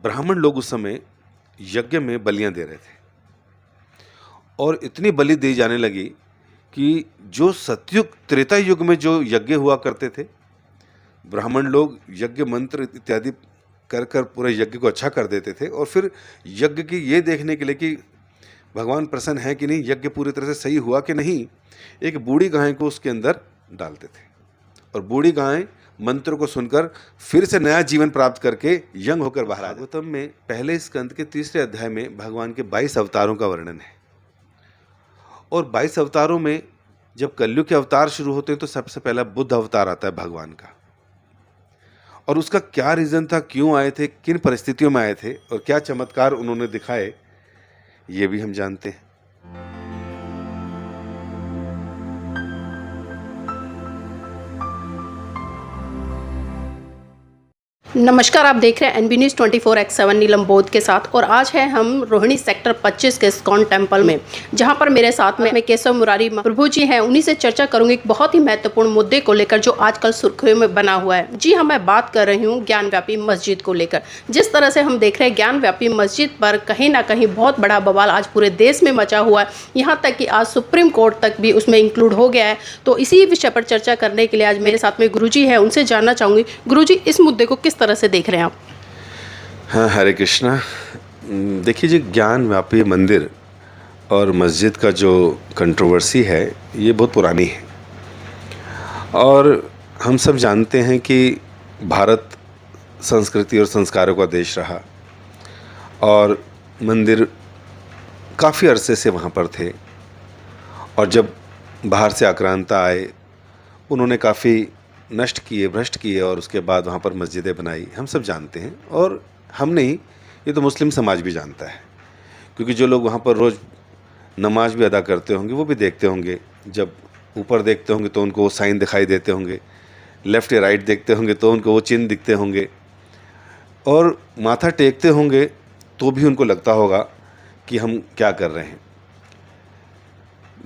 ब्राह्मण लोग उस समय यज्ञ में बलियां दे रहे थे और इतनी बलि दी जाने लगी कि जो सतयुग त्रेता युग में जो यज्ञ हुआ करते थे, ब्राह्मण लोग यज्ञ मंत्र इत्यादि कर कर पूरे यज्ञ को अच्छा कर देते थे और फिर यज्ञ की ये देखने के लिए कि भगवान प्रसन्न है कि नहीं, यज्ञ पूरी तरह से सही हुआ कि नहीं, एक बूढ़ी गाय को उसके अंदर डालते थे और बूढ़ी गाय मंत्र को सुनकर फिर से नया जीवन प्राप्त करके यंग होकर बाहर आ। भागवतम में पहले स्कंद के 3रे अध्याय में भगवान के 22 अवतारों का वर्णन है और 22 अवतारों में जब कलयुग के अवतार शुरू होते हैं तो सबसे पहला बुद्ध अवतार आता है भगवान का। और उसका क्या रीज़न था, क्यों आए थे, किन परिस्थितियों में आए थे और क्या चमत्कार उन्होंने दिखाए, ये भी हम जानते हैं। नमस्कार, आप देख रहे हैं एनबी न्यूज़ 24x7 नीलम बोध के साथ। और आज है हम रोहिणी सेक्टर 25 के इस्कॉन टेम्पल में, जहां पर मेरे साथ में केशव मुरारी प्रभु जी हैं। उन्हीं से चर्चा करूंगी एक बहुत ही महत्वपूर्ण मुद्दे को लेकर जो आजकल सुर्खियों में बना हुआ है। जी हाँ, मैं बात कर रही हूँ ज्ञानव्यापी मस्जिद को लेकर। जिस तरह से हम देख रहे हैं ज्ञानव्यापी मस्जिद पर कहीं ना कहीं बहुत बड़ा बवाल आज पूरे देश में मचा हुआ है, यहाँ तक कि आज सुप्रीम कोर्ट तक भी उसमें इंक्लूड हो गया है। तो इसी विषय पर चर्चा करने के लिए आज मेरे साथ में गुरु जी है, उनसे जानना चाहूँगी गुरु जी इस मुद्दे को किस तरह से देख रहे हैं आप? हाँ, हरे कृष्णा। देखिए जी, ज्ञानव्यापी मंदिर और मस्जिद का जो कंट्रोवर्सी है ये बहुत पुरानी है और हम सब जानते हैं कि भारत संस्कृति और संस्कारों का देश रहा और मंदिर काफ़ी अरसे से वहाँ पर थे और जब बाहर से आक्रांता आए उन्होंने काफ़ी नष्ट किए, भ्रष्ट किए और उसके बाद वहाँ पर मस्जिदें बनाई। हम सब जानते हैं और हम नहीं, ये तो मुस्लिम समाज भी जानता है, क्योंकि जो लोग वहाँ पर रोज़ नमाज भी अदा करते होंगे वो भी देखते होंगे, जब ऊपर देखते होंगे तो उनको वो साइन दिखाई देते होंगे, लेफ़्ट या राइट देखते होंगे तो उनको वो चिन्ह दिखते होंगे और माथा टेकते होंगे तो भी उनको लगता होगा कि हम क्या कर रहे हैं।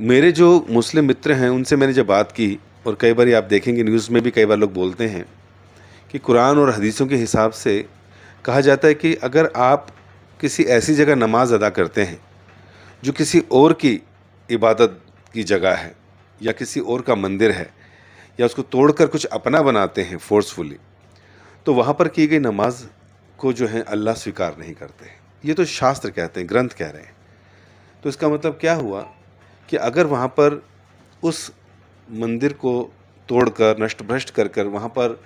मेरे जो मुस्लिम मित्र हैं उनसे मैंने जब बात की, और कई बार आप देखेंगे न्यूज़ में भी कई बार लोग बोलते हैं कि कुरान और हदीसों के हिसाब से कहा जाता है कि अगर आप किसी ऐसी जगह नमाज अदा करते हैं जो किसी और की इबादत की जगह है या किसी और का मंदिर है या उसको तोड़कर कुछ अपना बनाते हैं फोर्सफुली, तो वहाँ पर की गई नमाज को जो है अल्लाह स्वीकार नहीं करते। ये तो शास्त्र कहते हैं, ग्रंथ कह रहे हैं। तो इसका मतलब क्या हुआ कि अगर वहाँ पर उस मंदिर को तोड़कर नष्ट भ्रष्ट कर कर वहाँ पर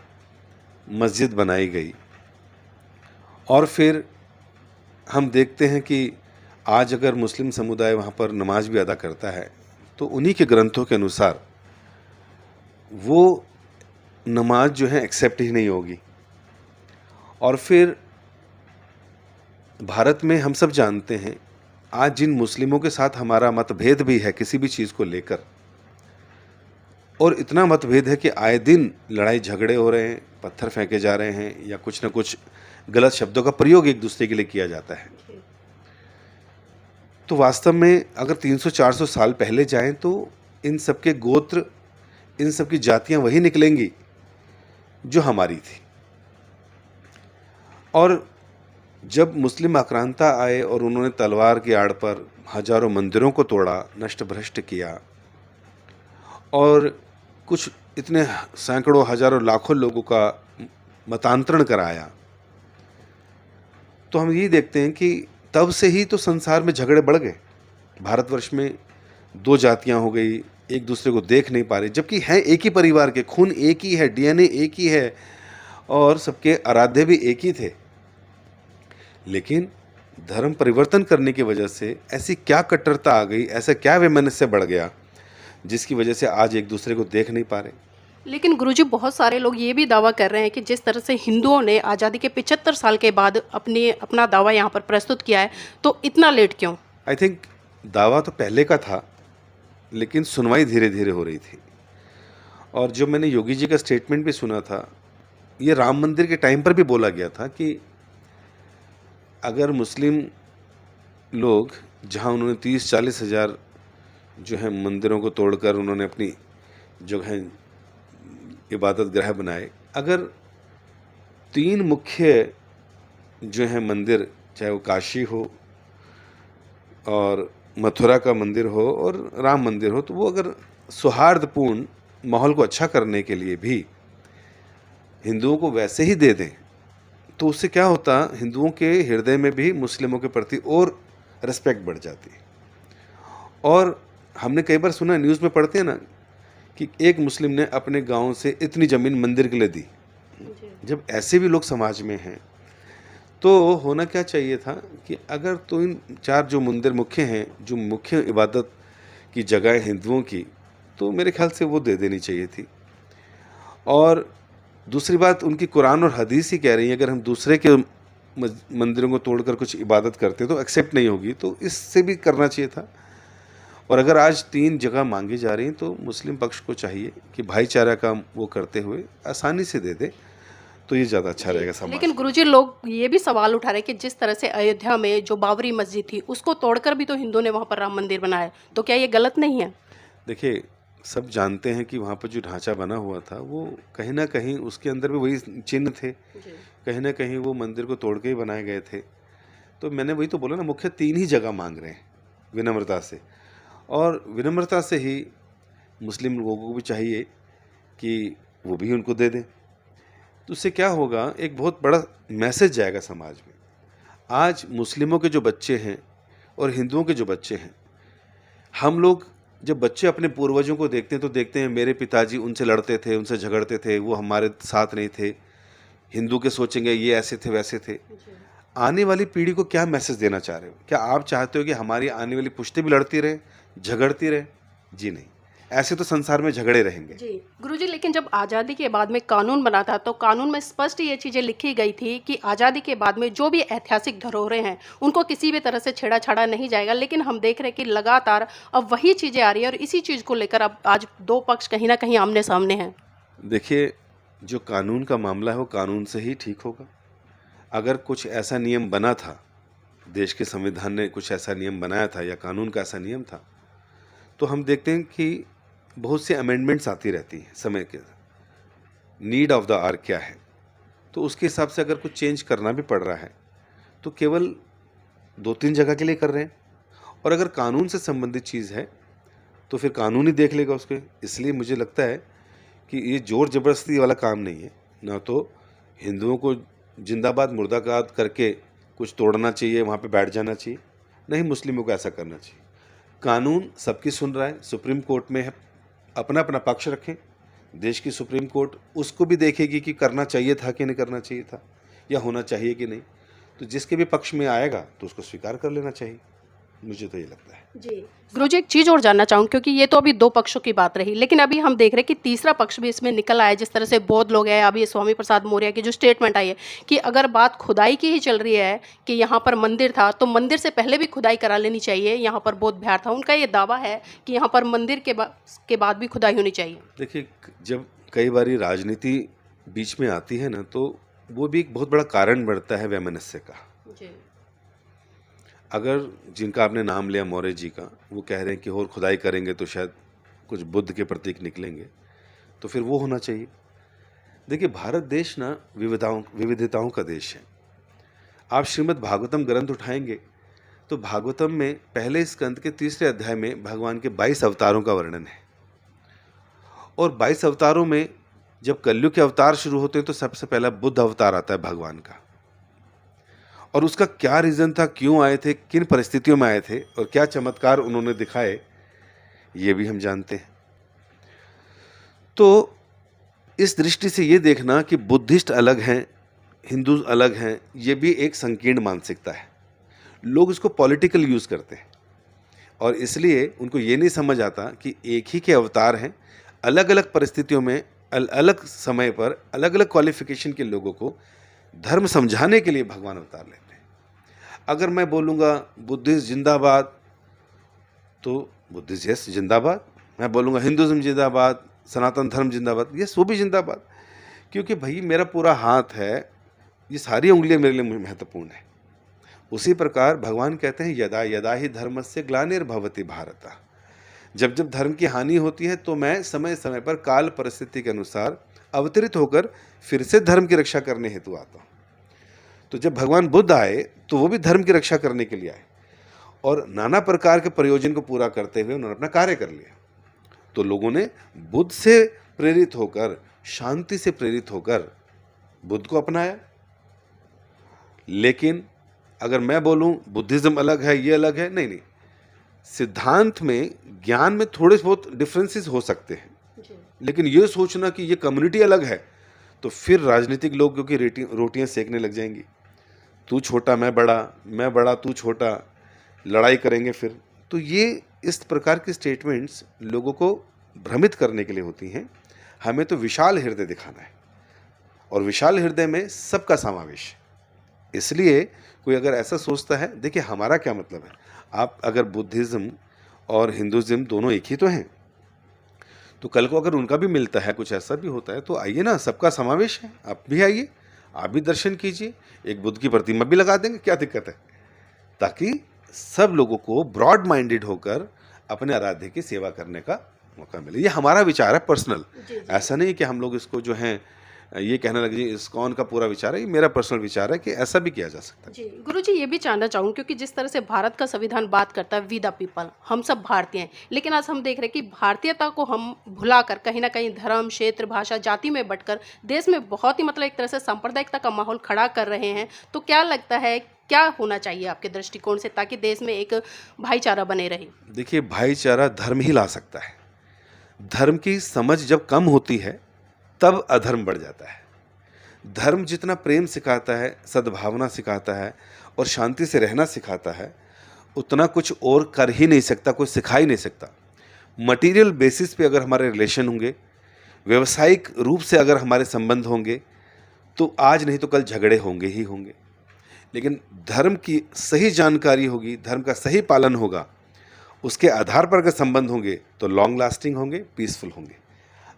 मस्जिद बनाई गई और फिर हम देखते हैं कि आज अगर मुस्लिम समुदाय वहाँ पर नमाज भी अदा करता है तो उन्हीं के ग्रंथों के अनुसार वो नमाज जो है एक्सेप्ट ही नहीं होगी। और फिर भारत में हम सब जानते हैं आज जिन मुस्लिमों के साथ हमारा मतभेद भी है किसी भी चीज़ को लेकर, और इतना मतभेद है कि आए दिन लड़ाई झगड़े हो रहे हैं, पत्थर फेंके जा रहे हैं या कुछ ना कुछ गलत शब्दों का प्रयोग एक दूसरे के लिए किया जाता है। तो वास्तव में अगर 300-400 साल पहले जाएं तो इन सब के गोत्र, इन सब की जातियां वही निकलेंगी जो हमारी थी। और जब मुस्लिम आक्रांता आए और उन्होंने तलवार की आड़ पर हजारों मंदिरों को तोड़ा, नष्ट भ्रष्ट किया और कुछ इतने सैकड़ों हजारों लाखों लोगों का मतांतरण कराया, तो हम ये देखते हैं कि तब से ही तो संसार में झगड़े बढ़ गए। भारतवर्ष में 2 जातियां हो गई, एक दूसरे को देख नहीं पा रहे, जबकि हैं एक ही परिवार के, खून एक ही है, डीएनए एक ही है और सबके आराध्य भी एक ही थे। लेकिन धर्म परिवर्तन करने की वजह से ऐसी क्या कट्टरता आ गई, ऐसा क्या वैमनस्य बढ़ गया जिसकी वजह से आज एक दूसरे को देख नहीं पा रहे। लेकिन गुरुजी, बहुत सारे लोग ये भी दावा कर रहे हैं कि जिस तरह से हिंदुओं ने आज़ादी के 75 साल के बाद अपना दावा यहाँ पर प्रस्तुत किया है, तो इतना लेट क्यों? आई थिंक दावा तो पहले का था, लेकिन सुनवाई धीरे धीरे हो रही थी। और जो मैंने योगी जी का स्टेटमेंट भी सुना था, ये राम मंदिर के टाइम पर भी बोला गया था कि अगर मुस्लिम लोग, जहाँ उन्होंने 30-40 हज़ार जो है मंदिरों को तोड़कर उन्होंने अपनी जो है इबादत गृह बनाए, अगर 3 मुख्य जो है मंदिर, चाहे वो काशी हो और मथुरा का मंदिर हो और राम मंदिर हो, तो वो अगर सौहार्दपूर्ण माहौल को अच्छा करने के लिए भी हिंदुओं को वैसे ही दे दें, तो उससे क्या होता, हिंदुओं के हृदय में भी मुस्लिमों के प्रति और रिस्पेक्ट बढ़ जाती है। और हमने कई बार सुना, न्यूज़ में पढ़ते हैं ना, कि एक मुस्लिम ने अपने गांव से इतनी ज़मीन मंदिर के लिए दी। जब ऐसे भी लोग समाज में हैं, तो होना क्या चाहिए था कि अगर तो इन 4 जो मंदिर मुख्य हैं, जो मुख्य इबादत की जगह है हिंदुओं की, तो मेरे ख्याल से वो दे देनी चाहिए थी। और दूसरी बात, उनकी कुरान और हदीस ही कह रही है, अगर हम दूसरे के मंदिरों को तोड़कर कुछ इबादत करते तो एक्सेप्ट नहीं होगी, तो इससे भी करना चाहिए था। और अगर आज 3 जगह मांगी जा रही हैं, तो मुस्लिम पक्ष को चाहिए कि भाईचारा का वो करते हुए आसानी से दे दे, तो ये ज़्यादा अच्छा रहेगा समाज। लेकिन गुरुजी, लोग ये भी सवाल उठा रहे हैं कि जिस तरह से अयोध्या में जो बाबरी मस्जिद थी उसको तोड़कर भी तो हिंदुओं ने वहाँ पर राम मंदिर बनाया, तो क्या ये गलत नहीं है? देखिए, सब जानते हैं कि वहाँ पर जो ढांचा बना हुआ था, वो कहीं ना कहीं उसके अंदर भी वही चिन्ह थे, कहीं ना कहीं वो मंदिर को तोड़ के ही बनाए गए थे। तो मैंने वही तो बोला ना, मुख्य 3 ही जगह मांग रहे हैं विनम्रता से, और विनम्रता से ही मुस्लिम लोगों को भी चाहिए कि वो भी उनको दे दें। तो उससे क्या होगा, एक बहुत बड़ा मैसेज जाएगा समाज में। आज मुस्लिमों के जो बच्चे हैं और हिंदुओं के जो बच्चे हैं, हम लोग जब बच्चे अपने पूर्वजों को देखते हैं तो देखते हैं मेरे पिताजी उनसे लड़ते थे, उनसे झगड़ते थे, वो हमारे साथ नहीं थे, हिंदू के सोचेंगे ये ऐसे थे वैसे थे। आने वाली पीढ़ी को क्या मैसेज देना चाह रहे हो? क्या आप चाहते हो कि हमारी आने वाली पुश्तें भी लड़ती रहे, झगड़ती रहे? जी नहीं, ऐसे तो संसार में झगड़े रहेंगे। जी गुरुजी, लेकिन जब आज़ादी के बाद में कानून बना था तो कानून में स्पष्ट ये चीज़ें लिखी गई थी कि आज़ादी के बाद में जो भी ऐतिहासिक धरोहरें हैं उनको किसी भी तरह से छेड़ा छाड़ा नहीं जाएगा। लेकिन हम देख रहे हैं कि लगातार अब वही चीज़ें आ रही है और इसी चीज़ को लेकर अब आज 2 पक्ष कहीं ना कहीं आमने सामने हैं। देखिए, जो कानून का मामला है वो कानून से ही ठीक होगा। अगर कुछ ऐसा नियम बना था, देश के संविधान ने कुछ ऐसा नियम बनाया था या कानून का ऐसा नियम था, तो हम देखते हैं कि बहुत सी अमेंडमेंट्स आती रहती हैं समय के, नीड ऑफ द आवर क्या है, तो उसके हिसाब से अगर कुछ चेंज करना भी पड़ रहा है तो केवल 2-3 जगह के लिए कर रहे हैं। और अगर कानून से संबंधित चीज़ है तो फिर कानून ही देख लेगा उसके। इसलिए मुझे लगता है कि ये ज़ोर ज़बरदस्ती वाला काम नहीं है, ना तो हिंदुओं को जिंदाबाद मुर्दाबाद करके कुछ तोड़ना चाहिए, वहाँ पे बैठ जाना चाहिए, नहीं मुस्लिमों को ऐसा करना चाहिए। कानून सबकी सुन रहा है, सुप्रीम कोर्ट में है, अपना अपना पक्ष रखें। देश की सुप्रीम कोर्ट उसको भी देखेगी कि करना चाहिए था कि नहीं करना चाहिए था, या होना चाहिए कि नहीं। तो जिसके भी पक्ष में आएगा तो उसको स्वीकार कर लेना चाहिए, मुझे तो ये लगता है। जी गुरुजी, एक चीज़ और जानना चाहूँ, क्योंकि ये तो अभी 2 पक्षों की बात रही, लेकिन अभी हम देख रहे हैं कि तीसरा पक्ष भी इसमें निकल आया। जिस तरह से बौद्ध लोग हैं, अभी स्वामी प्रसाद मौर्य की जो स्टेटमेंट आई है कि अगर बात खुदाई की ही चल रही है कि यहाँ पर मंदिर था तो मंदिर से पहले भी खुदाई करा लेनी चाहिए, यहाँ पर बौद्ध विहार था। उनका ये दावा है कि यहाँ पर मंदिर के बाद भी खुदाई होनी चाहिए। देखिए, जब कई बारी राजनीति बीच में आती है ना, तो वो भी एक बहुत बड़ा कारण बढ़ता है वैमनस्य का। जी अगर जिनका आपने नाम लिया मौर्य जी का, वो कह रहे हैं कि और खुदाई करेंगे तो शायद कुछ बुद्ध के प्रतीक निकलेंगे, तो फिर वो होना चाहिए। देखिए, भारत देश ना विविधताओं का देश है। आप श्रीमद् भागवतम ग्रंथ उठाएंगे तो भागवतम में पहले स्कंद के 3रे अध्याय में भगवान के 22 अवतारों का वर्णन है। और 22 अवतारों में जब कलयुग के अवतार शुरू होते हैं तो सबसे पहला बुद्ध अवतार आता है भगवान का। और उसका क्या रीज़न था, क्यों आए थे, किन परिस्थितियों में आए थे और क्या चमत्कार उन्होंने दिखाए, ये भी हम जानते हैं। तो इस दृष्टि से ये देखना कि बुद्धिस्ट अलग हैं, हिंदू अलग हैं, ये भी एक संकीर्ण मानसिकता है। लोग इसको पॉलिटिकल यूज़ करते हैं और इसलिए उनको ये नहीं समझ आता कि एक ही के अवतार हैं, अलग अलग परिस्थितियों में अलग समय पर अलग अलग क्वालिफिकेशन के लोगों को धर्म समझाने के लिए भगवान अवतार लेते हैं। अगर मैं बोलूँगा बुद्धिस्ट जिंदाबाद तो बुद्धिस्ट यस जिंदाबाद, मैं बोलूँगा हिंदुज़म जिंदाबाद, सनातन धर्म जिंदाबाद, यस वो भी जिंदाबाद, क्योंकि भाई मेरा पूरा हाथ है, ये सारी उंगलियां मेरे लिए महत्वपूर्ण है। उसी प्रकार भगवान कहते हैं यदा यदा ही धर्मस्य ग्लानिर्भवति भारत, जब जब धर्म की हानि होती है तो मैं समय समय पर काल परिस्थिति के अनुसार अवतरित होकर फिर से धर्म की रक्षा करने हेतु आता हूँ। तो जब भगवान बुद्ध आए तो वो भी धर्म की रक्षा करने के लिए आए और नाना प्रकार के प्रयोजन को पूरा करते हुए उन्होंने अपना कार्य कर लिया। तो लोगों ने बुद्ध से प्रेरित होकर, शांति से प्रेरित होकर बुद्ध को अपनाया। लेकिन अगर मैं बोलूं बुद्धिज्म अलग है, ये अलग है, नहीं नहीं, सिद्धांत में, ज्ञान में थोड़े बहुत डिफरेंसेस हो सकते हैं, लेकिन ये सोचना कि ये कम्युनिटी अलग है, तो फिर राजनीतिक लोग क्योंकि रोटियां सेकने लग जाएंगी। तू छोटा मैं बड़ा तू छोटा, लड़ाई करेंगे फिर। तो ये इस प्रकार की स्टेटमेंट्स लोगों को भ्रमित करने के लिए होती हैं। हमें तो विशाल हृदय दिखाना है और विशाल हृदय में सबका समावेश। इसलिए कोई अगर ऐसा सोचता है, देखिए हमारा क्या मतलब है, आप अगर बुद्धिज़्म और हिंदुज़्म दोनों एक ही तो हैं, तो कल को अगर उनका भी मिलता है, कुछ ऐसा भी होता है, तो आइए ना, सबका समावेश है, आप भी आइए, आप भी दर्शन कीजिए, एक बुद्ध की प्रतिमा भी लगा देंगे, क्या दिक्कत है, ताकि सब लोगों को ब्रॉड माइंडेड होकर अपने आराध्य की सेवा करने का मौका मिले। ये हमारा विचार है पर्सनल, ऐसा नहीं कि हम लोग इसको जो है ये कहने लगे जी इस्कॉन का पूरा विचार है, ये मेरा पर्सनल विचार है कि ऐसा भी किया जा सकता है। जी गुरुजी, ये भी जानना चाहूँ क्योंकि जिस तरह से भारत का संविधान बात करता है वी द पीपल, हम सब भारतीय हैं, लेकिन आज हम देख रहे हैं कि भारतीयता को हम भुलाकर कहीं ना कहीं धर्म, क्षेत्र, भाषा, जाति में बंटकर देश में बहुत ही मतलब एक तरह से सांप्रदायिकता का माहौल खड़ा कर रहे हैं। तो क्या लगता है क्या होना चाहिए आपके दृष्टिकोण से ताकि देश में एक भाईचारा बने रहे? देखिए, भाईचारा धर्म ही ला सकता है। धर्म की समझ जब कम होती है तब अधर्म बढ़ जाता है। धर्म जितना प्रेम सिखाता है, सद्भावना सिखाता है और शांति से रहना सिखाता है, उतना कुछ और कर ही नहीं सकता, कोई सिखा ही नहीं सकता। मटेरियल बेसिस पे अगर हमारे रिलेशन होंगे, व्यावसायिक रूप से अगर हमारे संबंध होंगे, तो आज नहीं तो कल झगड़े होंगे ही होंगे। लेकिन धर्म की सही जानकारी होगी, धर्म का सही पालन होगा, उसके आधार पर अगर संबंध होंगे तो लॉन्ग लास्टिंग होंगे, पीसफुल होंगे।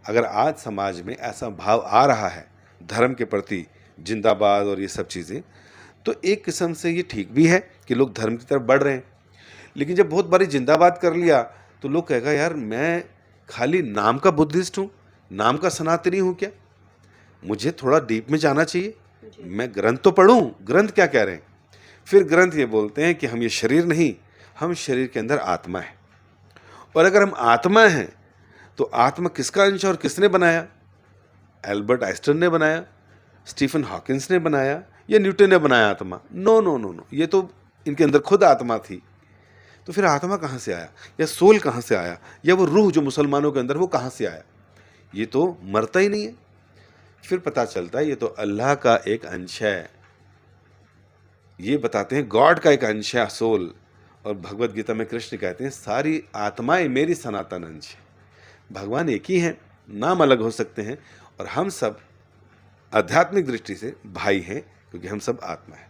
अगर आज समाज में ऐसा भाव आ रहा है धर्म के प्रति, जिंदाबाद और ये सब चीज़ें, तो एक किस्म से ये ठीक भी है कि लोग धर्म की तरफ बढ़ रहे हैं। लेकिन जब बहुत बारी जिंदाबाद कर लिया तो लोग कहेगा यार मैं खाली नाम का बुद्धिस्ट हूँ, नाम का सनातनी हूँ क्या? मुझे थोड़ा डीप में जाना चाहिए, मैं ग्रंथ तो पढ़ूँ, ग्रंथ क्या कह रहे हैं। फिर ग्रंथ ये बोलते हैं कि हम ये शरीर नहीं, हम शरीर के अंदर आत्मा है। और अगर हम आत्मा हैं तो आत्मा किसका अंश और किसने बनाया? एल्बर्ट आइंस्टाइन ने बनाया, स्टीफन हॉकिंस ने बनाया, या न्यूटन ने बनाया आत्मा? नो नो नो नो, ये तो इनके अंदर खुद आत्मा थी। तो फिर आत्मा कहाँ से आया, या सोल कहाँ से आया, या वो रूह जो मुसलमानों के अंदर वो कहाँ से आया? ये तो मरता ही नहीं है। फिर पता चलता है ये तो अल्लाह का एक अंश है, ये बताते हैं गॉड का एक अंश है सोल। और भगवत गीता में कृष्ण कहते हैं सारी आत्माएं मेरी सनातन अंश है। भगवान एक ही हैं, नाम अलग हो सकते हैं, और हम सब आध्यात्मिक दृष्टि से भाई हैं क्योंकि हम सब आत्मा है।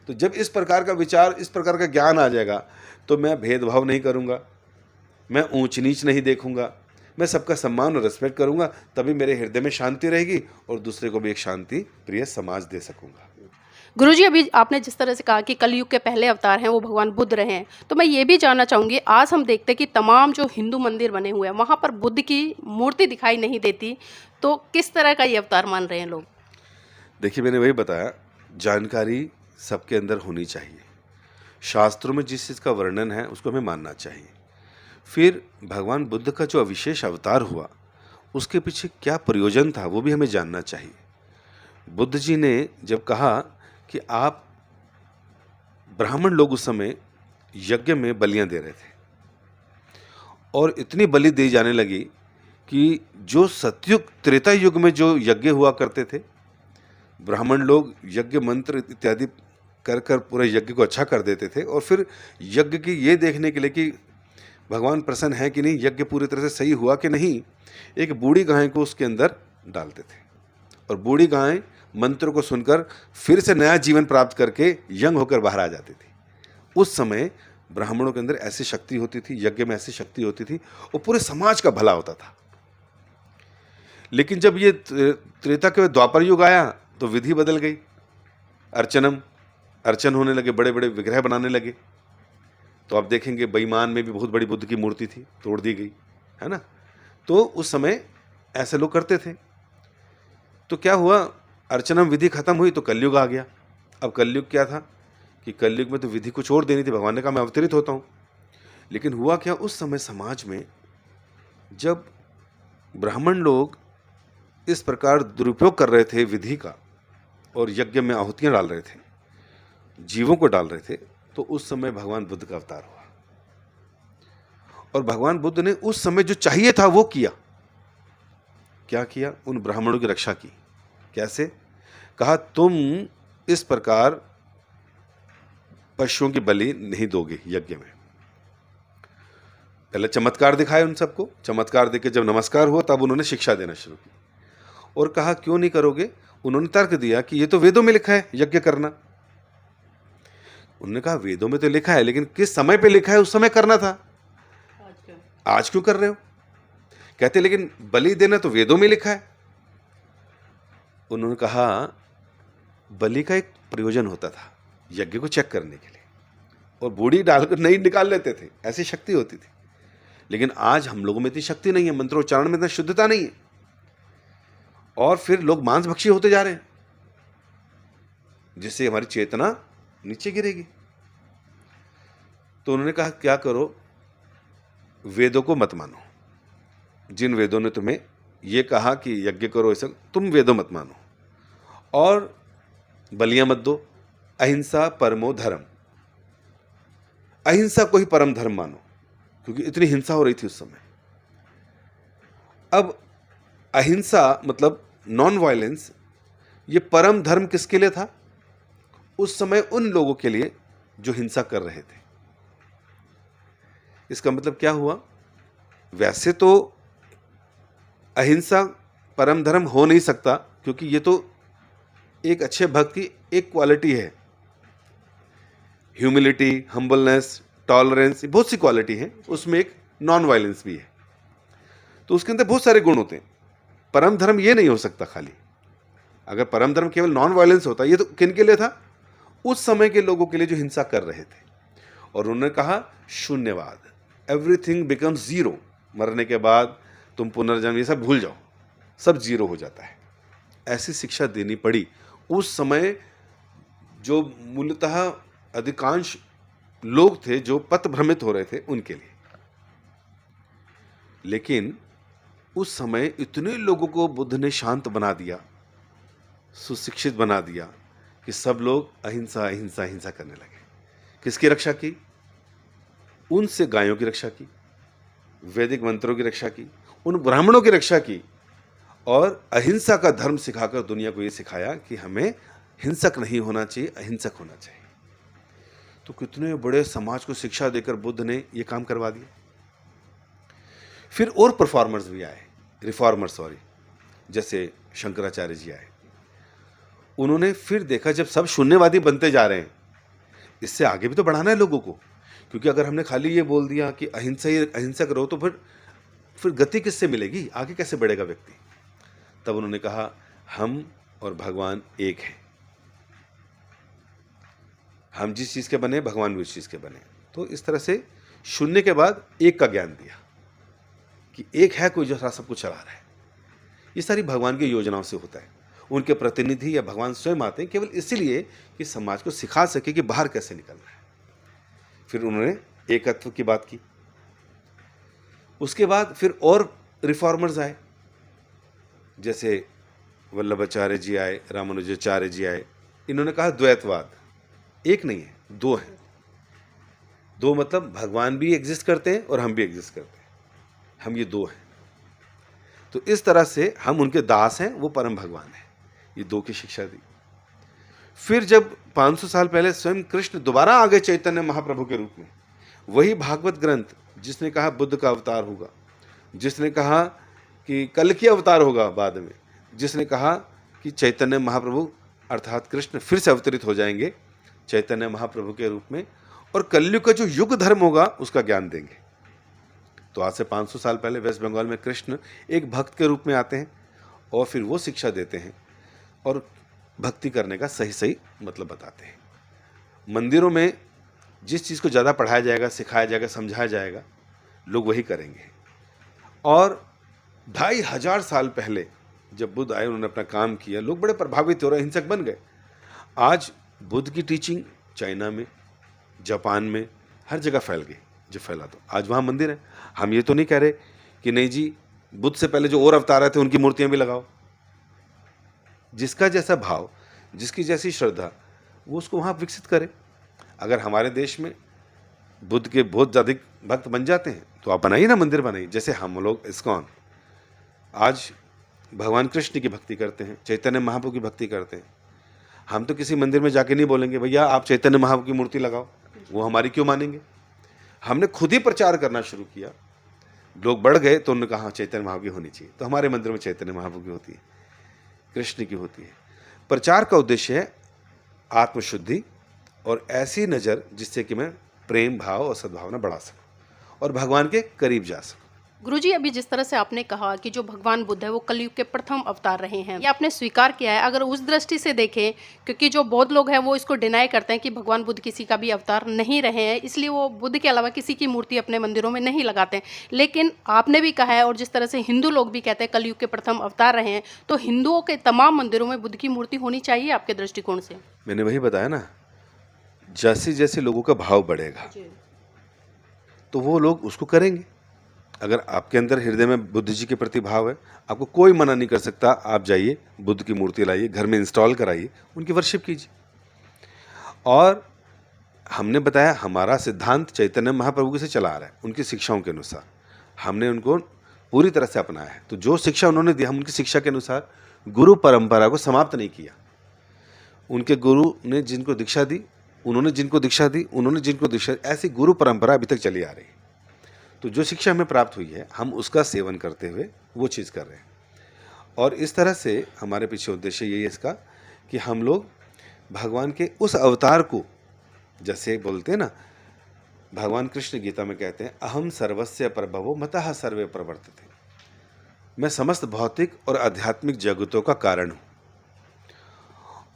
तो जब इस प्रकार का विचार, इस प्रकार का ज्ञान आ जाएगा तो मैं भेदभाव नहीं करूँगा, मैं ऊंच नीच नहीं देखूंगा, मैं सबका सम्मान और रिस्पेक्ट करूंगा, तभी मेरे हृदय में शांति रहेगी और दूसरे को भी एक शांति प्रिय समाज दे सकूंगा। गुरुजी, अभी आपने जिस तरह से कहा कि कलयुग के पहले अवतार हैं वो भगवान बुद्ध रहे हैं, तो मैं ये भी जानना चाहूँगी, आज हम देखते हैं कि तमाम जो हिंदू मंदिर बने हुए हैं वहाँ पर बुद्ध की मूर्ति दिखाई नहीं देती, तो किस तरह का ये अवतार मान रहे हैं लोग? देखिए, मैंने वही बताया, जानकारी सबके अंदर होनी चाहिए। शास्त्रों में जिस चीज़ का वर्णन है उसको हमें मानना चाहिए। फिर भगवान बुद्ध का जो अविशेष अवतार हुआ उसके पीछे क्या प्रयोजन था वो भी हमें जानना चाहिए। बुद्ध जी ने जब कहा कि आप, ब्राह्मण लोग उस समय यज्ञ में बलियां दे रहे थे और इतनी बलि दी जाने लगी कि जो सतयुग त्रेता युग में जो यज्ञ हुआ करते थे, ब्राह्मण लोग यज्ञ मंत्र इत्यादि कर कर पूरे यज्ञ को अच्छा कर देते थे, और फिर यज्ञ की ये देखने के लिए कि भगवान प्रसन्न है कि नहीं, यज्ञ पूरी तरह से सही हुआ कि नहीं, एक बूढ़ी गाय को उसके अंदर डालते थे और बूढ़ी गाय मंत्र को सुनकर फिर से नया जीवन प्राप्त करके यंग होकर बाहर आ जाती थी। उस समय ब्राह्मणों के अंदर ऐसी शक्ति होती थी, यज्ञ में ऐसी शक्ति होती थी, और पूरे समाज का भला होता था। लेकिन जब ये त्रेता के द्वापर युग आया तो विधि बदल गई, अर्चन होने लगे, बड़े बड़े विग्रह बनाने लगे। तो आप देखेंगे बेईमान में भी बहुत बड़ी बुद्ध की मूर्ति थी, तोड़ दी गई, है ना। तो उस समय ऐसे लोग करते थे। तो क्या हुआ, अर्चनम विधि खत्म हुई तो कलयुग आ गया। अब कलयुग क्या था कि कलयुग में तो विधि कुछ और देनी थी, भगवान ने कहा मैं अवतरित होता हूँ। लेकिन हुआ क्या, उस समय समाज में जब ब्राह्मण लोग इस प्रकार दुरुपयोग कर रहे थे विधि का और यज्ञ में आहुतियाँ डाल रहे थे, जीवों को डाल रहे थे, तो उस समय भगवान बुद्ध का अवतार हुआ। और भगवान बुद्ध ने उस समय जो चाहिए था वो किया। क्या किया? उन ब्राह्मणों की रक्षा की। कैसे? कहा तुम इस प्रकार पशुओं की बलि नहीं दोगे यज्ञ में। पहले चमत्कार दिखाए उन सबको, चमत्कार देके जब नमस्कार हुआ तब उन्होंने शिक्षा देना शुरू की और कहा क्यों नहीं करोगे? उन्होंने तर्क दिया कि ये तो वेदों में लिखा है यज्ञ करना। उन्होंने कहा वेदों में तो लिखा है, लेकिन किस समय पे लिखा है उस समय करना था, आज क्यों कर रहे हो? कहते लेकिन बलि देना तो वेदों में लिखा है। उन्होंने कहा बलि का एक प्रयोजन होता था यज्ञ को चेक करने के लिए, और बूढ़ी डालकर नहीं निकाल लेते थे, ऐसी शक्ति होती थी। लेकिन आज हम लोगों में इतनी शक्ति नहीं है, मंत्रोच्चारण में इतना शुद्धता नहीं है, और फिर लोग मांसभक्षी होते जा रहे हैं, जिससे हमारी चेतना नीचे गिरेगी। तो उन्होंने कहा क्या करो, वेदों को मत मानो। जिन वेदों ने तुम्हें ये कहा कि यज्ञ करो ऐसा, तुम वेदों मत मानो और बलियां मत दो। अहिंसा परमो धर्म, अहिंसा को ही परम धर्म मानो, क्योंकि इतनी हिंसा हो रही थी उस समय। अब अहिंसा मतलब नॉन वायलेंस, ये परम धर्म किसके लिए था? उस समय उन लोगों के लिए जो हिंसा कर रहे थे। इसका मतलब क्या हुआ? वैसे तो अहिंसा परम धर्म हो नहीं सकता, क्योंकि ये तो एक अच्छे भक्त की एक क्वालिटी है। ह्यूमिलिटी, हम्बलनेस, टॉलरेंस, बहुत सी क्वालिटी है, उसमें एक नॉन वायलेंस भी है। तो उसके अंदर बहुत सारे गुण होते हैं। परम धर्म ये नहीं हो सकता खाली। अगर परम धर्म केवल नॉन वायलेंस होता, ये तो किन के लिए था? उस समय के लोगों के लिए जो हिंसा कर रहे थे। और उन्होंने कहा शून्यवाद, एवरीथिंग बिकम्स जीरो। मरने के बाद तुम पुनर्जन्म ये सब भूल जाओ, सब जीरो हो जाता है। ऐसी शिक्षा देनी पड़ी उस समय जो मूलतः अधिकांश लोग थे जो पथ भ्रमित हो रहे थे उनके लिए। लेकिन उस समय इतने लोगों को बुद्ध ने शांत बना दिया, सुशिक्षित बना दिया कि सब लोग अहिंसा अहिंसा अहिंसा करने लगे। किसकी रक्षा की? उनसे गायों की रक्षा की, वैदिक मंत्रों की रक्षा की, उन ब्राह्मणों की रक्षा की, और अहिंसा का धर्म सिखाकर दुनिया को ये सिखाया कि हमें हिंसक नहीं होना चाहिए, अहिंसक होना चाहिए। तो कितने बड़े समाज को शिक्षा देकर बुद्ध ने ये काम करवा दिया। फिर और परफॉर्मर्स भी आए, रिफॉर्मर्स, जैसे शंकराचार्य जी आए। उन्होंने फिर देखा जब सब शून्यवादी बनते जा रहे हैं, इससे आगे भी तो बढ़ाना है लोगों को, क्योंकि अगर हमने खाली ये बोल दिया कि अहिंसा ही अहिंसक रहो, तो फिर गति किससे मिलेगी, आगे कैसे बढ़ेगा व्यक्ति? तब उन्होंने कहा हम और भगवान एक हैं, हम जिस चीज़ के बने भगवान भी उस चीज़ के बने। तो इस तरह से शून्य के बाद एक का ज्ञान दिया कि एक है कोई जो सारा सब कुछ चला रहा है। ये सारी भगवान की योजनाओं से होता है। उनके प्रतिनिधि या भगवान स्वयं आते हैं केवल इसीलिए कि समाज को सिखा सके कि बाहर कैसे निकलना है। फिर उन्होंने एकत्व की बात की। उसके बाद फिर और रिफॉर्मर्स आए, जैसे वल्लभाचार्य जी आए, रामानुजाचार्य जी आए। इन्होंने कहा द्वैतवाद एक नहीं है, दो है। दो मतलब भगवान भी एग्जिस्ट करते हैं और हम भी एग्जिस्ट करते हैं, हम ये दो हैं। तो इस तरह से हम उनके दास हैं, वो परम भगवान है। ये दो की शिक्षा दी। फिर जब 500 साल पहले स्वयं कृष्ण दोबारा आ गए चैतन्य महाप्रभु के रूप में, वही भागवत ग्रंथ जिसने कहा बुद्ध का अवतार होगा, जिसने कहा कि कल की अवतार होगा बाद में, जिसने कहा कि चैतन्य महाप्रभु अर्थात कृष्ण फिर से अवतरित हो जाएंगे चैतन्य महाप्रभु के रूप में, और कलयुग का जो युग धर्म होगा उसका ज्ञान देंगे। तो आज से 500 साल पहले वेस्ट बंगाल में कृष्ण एक भक्त के रूप में आते हैं और फिर वो शिक्षा देते हैं और भक्ति करने का सही सही मतलब बताते हैं। मंदिरों में जिस चीज़ को ज़्यादा पढ़ाया जाएगा, सिखाया जाएगा, समझाया जाएगा, लोग वही करेंगे। और 2500 साल पहले जब बुद्ध आए, उन्होंने अपना काम किया, लोग बड़े प्रभावित हो रहे, हिंसक बन गए। आज बुद्ध की टीचिंग चाइना में, जापान में, हर जगह फैल गई। जो फैला तो आज वहाँ मंदिर है। हम ये तो नहीं कह रहे कि नहीं जी, बुद्ध से पहले जो और अवतार आए थे उनकी मूर्तियाँ भी लगाओ। जिसका जैसा भाव, जिसकी जैसी श्रद्धा, वो उसको वहाँ विकसित करे। अगर हमारे देश में बुद्ध के बहुत ज़्यादा भक्त बन जाते हैं तो आप बनाइए ना, मंदिर बनाइए। जैसे हम लोग इस्कॉन आज भगवान कृष्ण की भक्ति करते हैं, चैतन्य महाप्रभु की भक्ति करते हैं। हम तो किसी मंदिर में जाके नहीं बोलेंगे भैया आप चैतन्य महाप्रभु की मूर्ति लगाओ, वो हमारी क्यों मानेंगे। हमने खुद ही प्रचार करना शुरू किया, लोग बढ़ गए तो उन्होंने कहा हाँ, चैतन्य महाप्रभु की होनी चाहिए। तो हमारे मंदिर में चैतन्य महाप्रभु की होती है, कृष्ण की होती है। प्रचार का उद्देश्य है आत्मशुद्धि और ऐसी नज़र जिससे कि मैं प्रेम भाव और सद्भावना बढ़ा सकूं और भगवान के करीब जा सकूं। गुरुजी, अभी जिस तरह से आपने कहा कि जो भगवान बुद्ध है वो कलयुग के प्रथम अवतार रहे हैं, ये आपने स्वीकार किया है। अगर उस दृष्टि से देखें, क्योंकि जो बौद्ध लोग हैं वो इसको डिनाई करते हैं कि भगवान बुद्ध किसी का भी अवतार नहीं रहे हैं, इसलिए वो बुद्ध के अलावा किसी की मूर्ति अपने मंदिरों में नहीं लगाते हैं। लेकिन आपने भी कहा है, और जिस तरह से हिंदू लोग भी कहते हैं कलयुग के प्रथम अवतार रहे हैं, तो हिंदुओं के तमाम मंदिरों में बुद्ध की मूर्ति होनी चाहिए आपके दृष्टिकोण से? मैंने वही बताया ना, जैसे जैसे लोगों का भाव बढ़ेगा तो वो लोग उसको करेंगे। अगर आपके अंदर हृदय में बुद्ध जी के प्रति भाव है, आपको कोई मना नहीं कर सकता, आप जाइए बुद्ध की मूर्ति लाइए, घर में इंस्टॉल कराइए, उनकी वर्शिप कीजिए। और हमने बताया हमारा सिद्धांत चैतन्य महाप्रभु से चला आ रहा है, उनकी शिक्षाओं के अनुसार हमने उनको पूरी तरह से अपनाया है। तो जो शिक्षा उन्होंने दी, हम उनकी शिक्षा के अनुसार गुरु परंपरा को समाप्त नहीं किया। उनके गुरु ने जिनको दीक्षा दी, उन्होंने जिनको दीक्षा दी, उन्होंने जिनको दीक्षा दी, ऐसी गुरु परंपरा अभी तक चली आ रही है। तो जो शिक्षा हमें प्राप्त हुई है हम उसका सेवन करते हुए वो चीज़ कर रहे हैं। और इस तरह से हमारे पीछे उद्देश्य यही है इसका कि हम लोग भगवान के उस अवतार को, जैसे बोलते हैं ना, भगवान कृष्ण गीता में कहते हैं अहम सर्वस्य प्रभवो मतः सर्वे प्रवर्तते, मैं समस्त भौतिक और आध्यात्मिक जगतों का कारण हूँ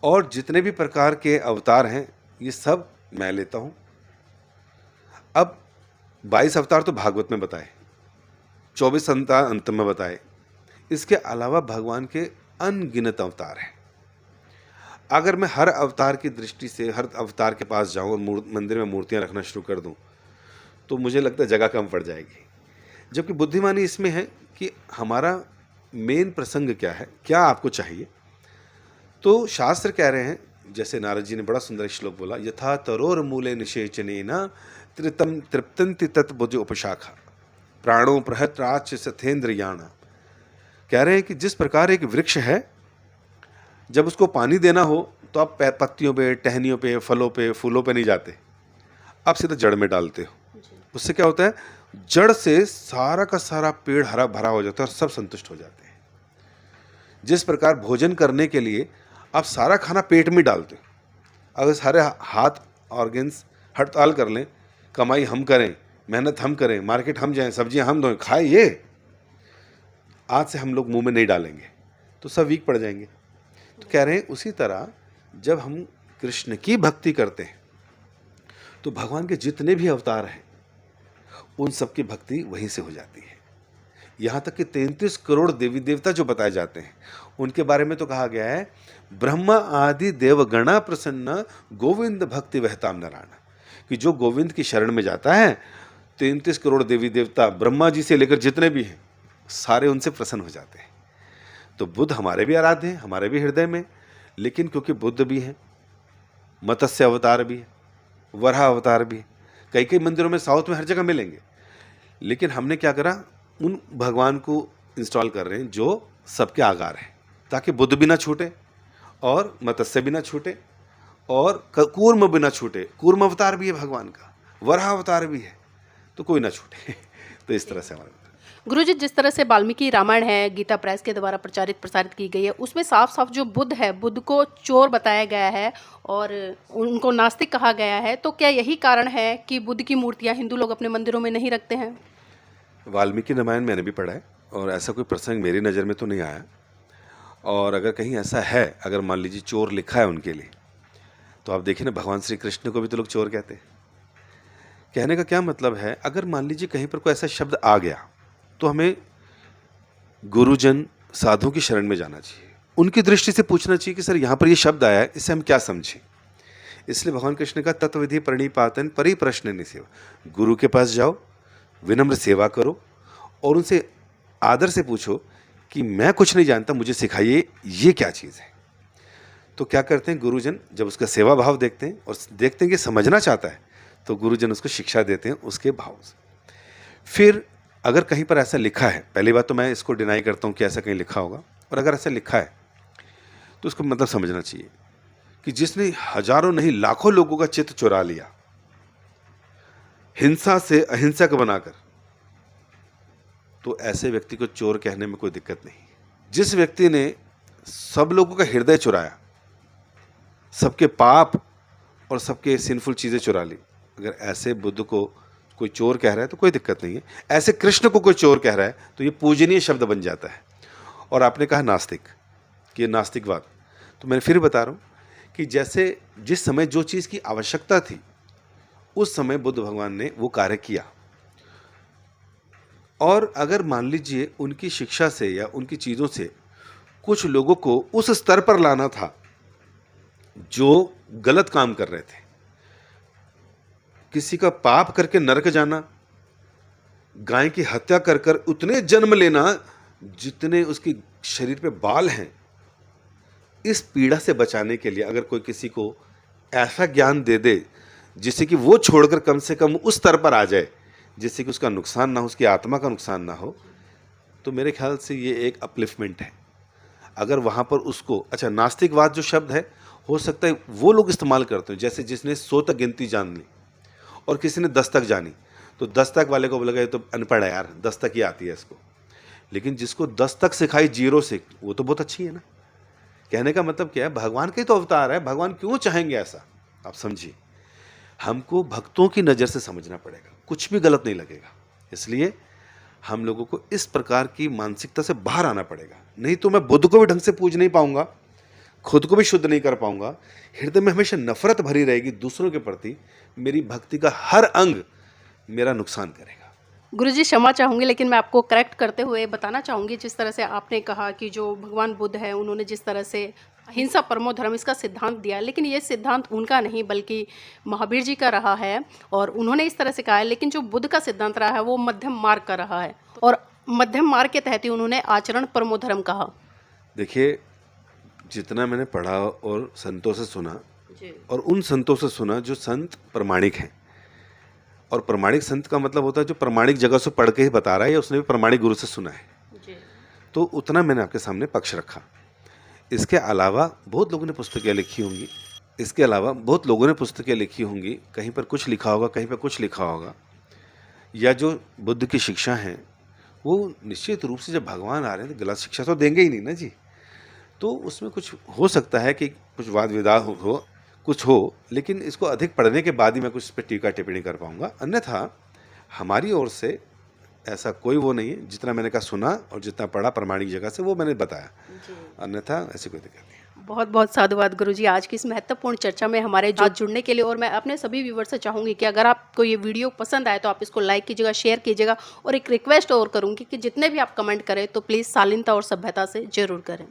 और जितने भी प्रकार के अवतार हैं ये सब मैं लेता हूँ। अब 22 अवतार तो भागवत में बताए, 24 अवतार अंत में बताए, इसके अलावा भगवान के अनगिनत अवतार हैं। अगर मैं हर अवतार की दृष्टि से हर अवतार के पास जाऊं और मंदिर में मूर्तियां रखना शुरू कर दूं तो मुझे लगता है जगह कम पड़ जाएगी। जबकि बुद्धिमानी इसमें है कि हमारा मेन प्रसंग क्या है, क्या आपको चाहिए। तो शास्त्र कह रहे हैं, जैसे नारद जी ने बड़ा सुंदर श्लोक बोला, यथा तरोर मूले निषेचनेन त्रितम तृप्तन्ति तत्बुद्धि उपशाखा प्राणो प्रहत्राच सथेन्द्रियाण। कह रहे हैं कि जिस प्रकार एक वृक्ष है, जब उसको पानी देना हो तो आप पत्तियों पे, टहनियों पे, फलों पे, फूलों पे नहीं जाते, आप सीधा जड़ में डालते हो। उससे क्या होता है, जड़ से सारा का सारा पेड़ हरा भरा हो जाता है और सब संतुष्ट हो जाते हैं। जिस प्रकार भोजन करने के लिए आप सारा खाना पेट में डालते हो, अगर सारे हाथ ऑर्गन्स हड़ताल कर लें, कमाई हम करें, मेहनत हम करें, मार्केट हम जाएं, सब्जियां हम धोएं, खाए, ये आज से हम लोग मुंह में नहीं डालेंगे तो सब वीक पड़ जाएंगे। तो कह रहे हैं उसी तरह जब हम कृष्ण की भक्ति करते हैं तो भगवान के जितने भी अवतार हैं उन सब की भक्ति वहीं से हो जाती है। यहाँ तक कि 33 करोड़ देवी देवता जो बताए जाते हैं उनके बारे में तो कहा गया है, ब्रह्मा आदि देवगणा प्रसन्न गोविंद भक्ति वहताम नारायण, कि जो गोविंद की शरण में जाता है 33 करोड़ देवी देवता ब्रह्मा जी से लेकर जितने भी हैं सारे उनसे प्रसन्न हो जाते हैं। तो बुद्ध हमारे भी आराध्य हैं, हमारे भी हृदय में, लेकिन क्योंकि बुद्ध भी हैं, मत्स्य अवतार भी है, वराह अवतार भी है, कई कई मंदिरों में साउथ में हर जगह मिलेंगे, लेकिन हमने क्या करा, उन भगवान को इंस्टॉल कर रहे हैं जो सबके आगार हैं, ताकि बुद्ध भी ना छूटे और मत्स्य भी ना छूटे और कूर्म भी ना छूटे। कूर्म अवतार भी है भगवान का, वराह अवतार भी है, तो कोई ना छूटे। तो इस तरह से हमारा गुरुजी, जिस तरह से वाल्मीकि रामायण है गीता प्रेस के द्वारा प्रसारित की गई है, उसमें साफ साफ जो बुद्ध है, बुद्ध को चोर बताया गया है और उनको नास्तिक कहा गया है। तो क्या यही कारण है कि बुद्ध की मूर्तियां हिंदू लोग अपने मंदिरों में नहीं रखते हैं? वाल्मीकि रामायण मैंने भी पढ़ा है और ऐसा कोई प्रसंग मेरी नज़र में तो नहीं आया। और अगर कहीं ऐसा है, अगर मान लीजिए चोर लिखा है उनके लिए, तो आप देखिए ना, भगवान श्री कृष्ण को भी तो लोग चोर कहते हैं। कहने का क्या मतलब है, अगर मान लीजिए कहीं पर कोई ऐसा शब्द आ गया तो हमें गुरुजन साधु की शरण में जाना चाहिए, उनकी दृष्टि से पूछना चाहिए कि सर यहाँ पर ये शब्द आया है, इससे हम क्या समझें। इसलिए भगवान कृष्ण ने कहा तत्वविधि प्रणिपातन परिप्रश्न निसेवा, गुरु के पास जाओ, विनम्र सेवा करो और उनसे आदर से पूछो कि मैं कुछ नहीं जानता, मुझे सिखाइए ये क्या चीज़ है। तो क्या करते हैं गुरुजन, जब उसका सेवा भाव देखते हैं और देखते हैं कि समझना चाहता है, तो गुरुजन उसको शिक्षा देते हैं उसके भाव से। फिर अगर कहीं पर ऐसा लिखा है, पहली बात तो मैं इसको डिनाई करता हूँ कि ऐसा कहीं लिखा होगा, और अगर ऐसा लिखा है तो उसको मतलब समझना चाहिए कि जिसने हजारों नहीं लाखों लोगों का चित्त चुरा लिया हिंसा से अहिंसक बनाकर, तो ऐसे व्यक्ति को चोर कहने में कोई दिक्कत नहीं। जिस व्यक्ति ने सब लोगों का हृदय चुराया, सबके पाप और सबके सिंफुल चीज़ें चुरा ली, अगर ऐसे बुद्ध को कोई चोर कह रहा है तो कोई दिक्कत नहीं है। ऐसे कृष्ण को कोई चोर कह रहा है तो ये पूजनीय शब्द बन जाता है। और आपने कहा नास्तिक, कि ये नास्तिकवाद, तो मैं फिर बता रहा हूँ कि जैसे जिस समय जो चीज़ की आवश्यकता थी उस समय बुद्ध भगवान ने वो कार्य किया। और अगर मान लीजिए उनकी शिक्षा से या उनकी चीज़ों से कुछ लोगों को उस स्तर पर लाना था जो गलत काम कर रहे थे, किसी का पाप करके नरक जाना, गाय की हत्या कर कर उतने जन्म लेना जितने उसके शरीर पे बाल हैं, इस पीड़ा से बचाने के लिए अगर कोई किसी को ऐसा ज्ञान दे दे जिससे कि वो छोड़कर कम से कम उस स्तर पर आ जाए जिससे कि उसका नुकसान ना हो, उसकी आत्मा का नुकसान ना हो, तो मेरे ख्याल से ये एक अपलिफ्टमेंट है। अगर वहाँ पर उसको, अच्छा नास्तिकवाद जो शब्द है हो सकता है वो लोग इस्तेमाल करते हैं, जैसे जिसने 100 तक गिनती जान ली और किसी ने 10 तक जानी, तो 10 तक वाले को बोलेगा ये तो अनपढ़ है यार, 10 तक ही आती है इसको। लेकिन जिसको 10 तक सिखाई 0 से, वो तो बहुत अच्छी है ना। कहने का मतलब क्या है, भगवान के तो अवतार है, भगवान क्यों चाहेंगे ऐसा, आप समझिए। हमको भक्तों की नज़र से समझना पड़ेगा, कुछ भी गलत नहीं लगेगा। इसलिए हम लोगों को इस प्रकार की मानसिकता से बाहर आना पड़ेगा, नहीं तो मैं बुद्ध को भी ढंग से पूज नहीं पाऊंगा, खुद को भी शुद्ध नहीं कर पाऊंगा, हृदय में हमेशा नफरत भरी रहेगी दूसरों के प्रति, मेरी भक्ति का हर अंग मेरा नुकसान करेगा। गुरुजी क्षमा चाहूँगी, लेकिन मैं आपको करेक्ट करते हुए बताना चाहूँगी, जिस तरह से आपने कहा कि जो भगवान बुद्ध है उन्होंने जिस तरह से हिंसा परमो धर्म इसका सिद्धांत दिया, लेकिन ये सिद्धांत उनका नहीं बल्कि महावीर जी का रहा है और उन्होंने इस तरह से कहा है। लेकिन जो बुद्ध का सिद्धांत रहा है वो मध्यम मार्ग का रहा है और मध्यम मार्ग के तहत ही उन्होंने आचरण परमो धर्म कहा। देखिए, जितना मैंने पढ़ा और संतों से सुना, और उन संतों से सुना जो संत प्रमाणिक हैं, और प्रमाणिक संत का मतलब होता है जो प्रमाणिक जगह से पढ़ के ही बता रहा है या उसने भी प्रमाणिक गुरु से सुना है, तो उतना मैंने आपके सामने पक्ष रखा। इसके अलावा बहुत लोगों ने पुस्तकें लिखी होंगी, कहीं पर कुछ लिखा होगा, कहीं पर कुछ लिखा होगा, या जो बुद्ध की शिक्षा है वो निश्चित रूप से जब भगवान आ रहे हैं तो गलत शिक्षा तो देंगे ही नहीं ना जी। तो उसमें कुछ हो सकता है कि कुछ वाद विवाद हो, कुछ हो, लेकिन इसको अधिक पढ़ने के बाद ही मैं कुछ इस पर टीका टिप्पणी कर पाऊंगा। अन्यथा हमारी ओर से ऐसा कोई वो नहीं है, जितना मैंने कहा सुना और जितना पढ़ा प्रमाणिक जगह से वो मैंने बताया, अन्यथा ऐसी कोई दिक्कत नहीं। बहुत बहुत साधुवाद गुरुजी आज की इस महत्वपूर्ण चर्चा में हमारे साथ जुड़ने के लिए। और मैं अपने सभी व्यूवर से चाहूँगी कि अगर आपको ये वीडियो पसंद आए तो आप इसको लाइक कीजिएगा, शेयर कीजिएगा, और एक रिक्वेस्ट और करूँगी कि जितने भी आप कमेंट करें तो प्लीज़ शालीनता और सभ्यता से ज़रूर करें।